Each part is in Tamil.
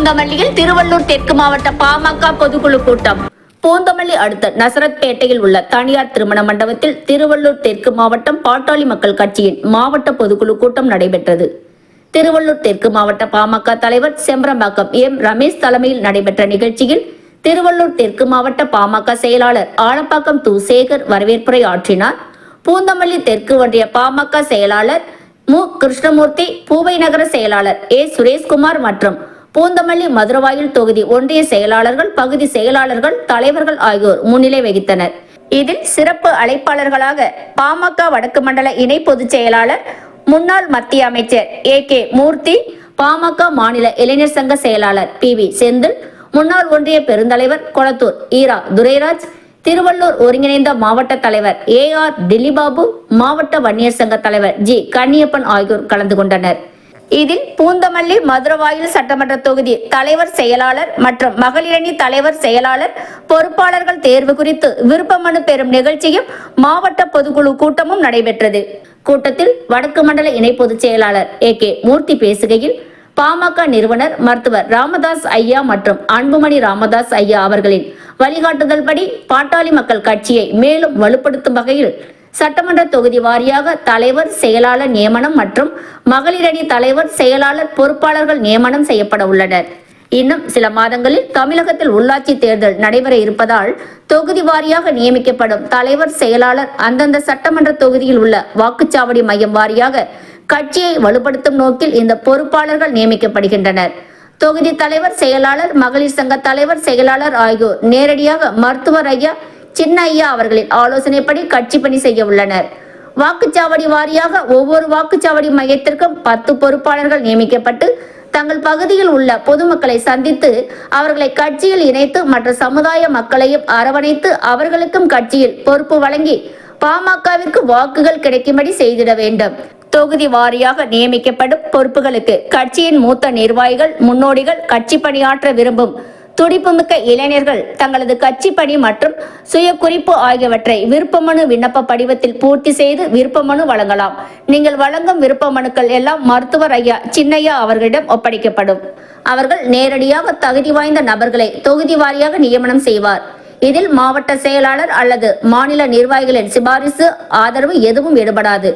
பூந்தமல்லியில் திருவள்ளூர் தெற்கு மாவட்ட பாமக பொதுக்குழு கூட்டம். பூந்தமல்லி அடுத்த நசரத்பேட்டையில் உள்ள தனியார் திருமண மண்டபத்தில் திருவள்ளூர் தெற்கு மாவட்டம் பாட்டாளி மக்கள் கட்சியின் மாவட்ட பொதுக்குழு கூட்டம் நடைபெற்றது. திருவள்ளூர் தெற்கு மாவட்ட பாமக தலைவர் செம்பரம்பாக்கம் எம். ரமேஷ் தலைமையில் நடைபெற்ற நிகழ்ச்சியில் திருவள்ளூர் தெற்கு மாவட்ட பாமக செயலாளர் ஆலப்பாக்கம் து. சேகர் வரவேற்புரை ஆற்றினார். பூந்தமல்லி தெற்கு ஒன்றிய பாமக செயலாளர் மு. கிருஷ்ணமூர்த்தி, பூவை நகர செயலாளர் ஏ. சுரேஷ்குமார் மற்றும் பூந்தமல்லி மதுரவாயில் தொகுதி ஒன்றிய செயலாளர்கள், பகுதி செயலாளர்கள், தலைவர்கள் ஆகியோர் முன்னிலை வகித்தனர். இதில் சிறப்பு அழைப்பாளர்களாக பாமக வடக்கு மண்டல இணை பொதுச் செயலாளர் முன்னாள் மத்திய அமைச்சர் ஏ. கே. மூர்த்தி, பாமக மாநில இளைஞர் சங்க செயலாளர் பி. வி. செந்தில், முன்னாள் ஒன்றிய பெருந்தலைவர் கொளத்தூர் ஈரா துரைராஜ், திருவள்ளூர் ஒருங்கிணைந்த மாவட்ட தலைவர் ஏ. ஆர். டில்லிபாபு, மாவட்ட வன்னியர் சங்க தலைவர் ஜி. கன்னியப்பன் ஆகியோர் கலந்து கொண்டனர். இதில் பூந்தமல்லி மதுரவாயில் சட்டமன்ற தொகுதி தலைவர் செயலாளர் மற்றும் மகளிரணி தலைவர் செயலாளர் பொறுப்பாளர்கள் தேர்வு குறித்து விருப்ப மனு பெறும் நிகழ்ச்சியும் மாவட்ட பொதுக்குழு கூட்டமும் நடைபெற்றது. கூட்டத்தில் வடக்கு மண்டல இணை பொதுச் செயலாளர் ஏ. கே. மூர்த்தி பேசுகையில், பாமக நிறுவனர் மருத்துவர் ராமதாஸ் ஐயா மற்றும் அன்புமணி ராமதாஸ் ஐயா அவர்களின் வழிகாட்டுதல் படி பாட்டாளி மக்கள் கட்சியை மேலும் வலுப்படுத்தும் வகையில் சட்டமன்ற தொகுதி வாரியாக தலைவர், செயலாளர் நியமனம் மற்றும் மகளிரணி தலைவர், செயலாளர், பொறுப்பாளர்கள் நியமனம் செய்யப்பட உள்ளனர். இன்னும் சில மாதங்களில் தமிழகத்தில் உள்ளாட்சி தேர்தல் நடைபெற இருப்பதால் தொகுதி வாரியாக நியமிக்கப்படும் தலைவர், செயலாளர் அந்தந்த சட்டமன்ற தொகுதியில் உள்ள வாக்குச்சாவடி மையம் வாரியாக கட்சியை வலுப்படுத்தும் நோக்கில் இந்த பொறுப்பாளர்கள் நியமிக்கப்படுகின்றனர். தொகுதி தலைவர், செயலாளர், மகளிர் சங்க தலைவர், செயலாளர் ஆகியோர் நேரடியாக மருத்துவர் ஐயா சின்ன ஐயா அவர்களின் ஆலோசனைப்படி கட்சி பணி செய்ய உள்ளனர். வாக்குச்சாவடி வாரியாக ஒவ்வொரு வாக்குச்சாவடி மையத்திற்கும் 10 பொறுப்பாளர்கள் நியமிக்கப்பட்டு தங்கள் பகுதியில் உள்ள பொதுமக்களை சந்தித்து அவர்களை கட்சியில் இணைத்து மற்ற சமுதாய மக்களையும் அரவணைத்து அவர்களுக்கும் கட்சியில் பொறுப்பு வழங்கி பாமகவிற்கு வாக்குகள் கிடைக்கும்படி செய்திட வேண்டும். தொகுதி வாரியாக நியமிக்கப்படும் பொறுப்புகளுக்கு கட்சியின் மூத்த நிர்வாகிகள், முன்னோடிகள், கட்சி பணியாற்ற விரும்பும் துடிப்புமிக்க இளைஞர்கள் தங்களது கட்சி பணி மற்றும் சுய குறிப்பு ஆகியவற்றை விருப்பமனு விண்ணப்ப படிவத்தில் பூர்த்தி செய்து விருப்பமனு வழங்கலாம். நீங்கள் வழங்கும் விருப்ப மனுக்கள் எல்லாம் மருத்துவர் ஐயா சின்னையா அவர்களிடம் ஒப்படைக்கப்படும். அவர்கள் நேரடியாக தகுதி வாய்ந்த நபர்களை தொகுதி வாரியாக நியமனம் செய்வார். இதில் மாவட்ட செயலாளர் அல்லது மாநில நிர்வாகிகளின் சிபாரிசு, ஆதரவு எதுவும் எடுபடாது.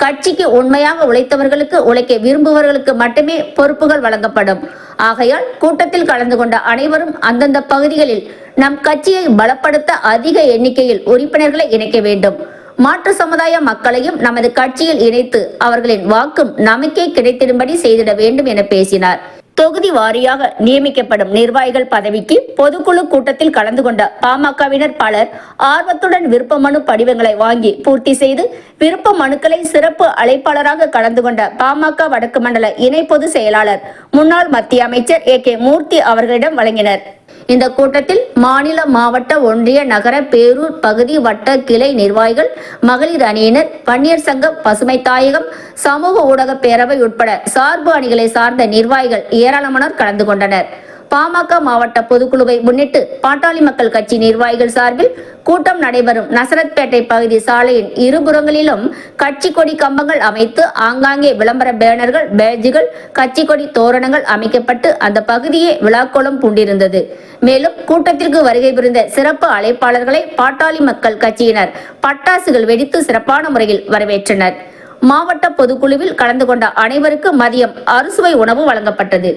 கட்சிக்கு உண்மையாக உழைத்தவர்களுக்கு, உழைக்க விரும்புபவர்களுக்கு மட்டுமே பொறுப்புகள் வழங்கப்படும். ஆகையால் கூட்டத்தில் கலந்து கொண்ட அனைவரும் அந்தந்த பகுதிகளில் நம் கட்சியை பலப்படுத்த அதிக எண்ணிக்கையில் உறுப்பினர்களை இணைக்க வேண்டும். மாற்று சமுதாய மக்களையும் நமது கட்சியில் இணைத்து அவர்களின் வாக்கும் நமக்கே கிடைத்திடும்படி செய்திட வேண்டும் என பேசினார். தொகுதி வாரியாக நியமிக்கப்படும் நிர்வாகிகள் பதவிக்கு பொதுக்குழு கூட்டத்தில் கலந்து கொண்ட பாமகவினர் பலர் ஆர்வத்துடன் விருப்ப மனு படிவங்களை வாங்கி பூர்த்தி செய்து விருப்ப மனுக்களை சிறப்பு அழைப்பாளராக கலந்து கொண்ட பாமக வடக்கு மண்டல இணை பொது செயலாளர் முன்னாள் மத்திய அமைச்சர் ஏ. கே. மூர்த்தி அவர்களிடம் வழங்கினர். இந்த கூட்டத்தில் மாநில, மாவட்ட, ஒன்றிய, நகர, பேரூர், பகுதி, வட்ட, கிளை நிர்வாகிகள், மகளிர் அணியினர், வன்னியர் சங்கம், பசுமை தாயகம், சமூக ஊடக பேரவை உட்பட சார்பு அணிகளை சார்ந்த நிர்வாகிகள் ஏராளமானோர் கலந்து கொண்டனர். பாமக மாவட்ட பொதுக்குழுவை முன்னிட்டு பாட்டாளி மக்கள் கட்சி நிர்வாகிகள் சார்பில் கூட்டம் நடைபெறும் நசரத்பேட்டை பகுதி சாலையின் இருபுறங்களிலும் கட்சி கொடி கம்பங்கள் அமைத்து ஆங்காங்கே விளம்பர பேனர்கள், பேட்ஜுகள், கட்சி கொடி தோரணங்கள் அமைக்கப்பட்டு அந்த பகுதியே விழாக்கோலம் பூண்டிருந்தது. மேலும் கூட்டத்திற்கு வருகை புரிந்த சிறப்பு அழைப்பாளர்களை பாட்டாளி மக்கள் கட்சியினர் பட்டாசுகள் வெடித்து சிறப்பான முறையில் வரவேற்றனர். மாவட்ட பொதுக்குழுவில் கலந்து கொண்ட அனைவருக்கு மதியம் அறுசுவை உணவு வழங்கப்பட்டது.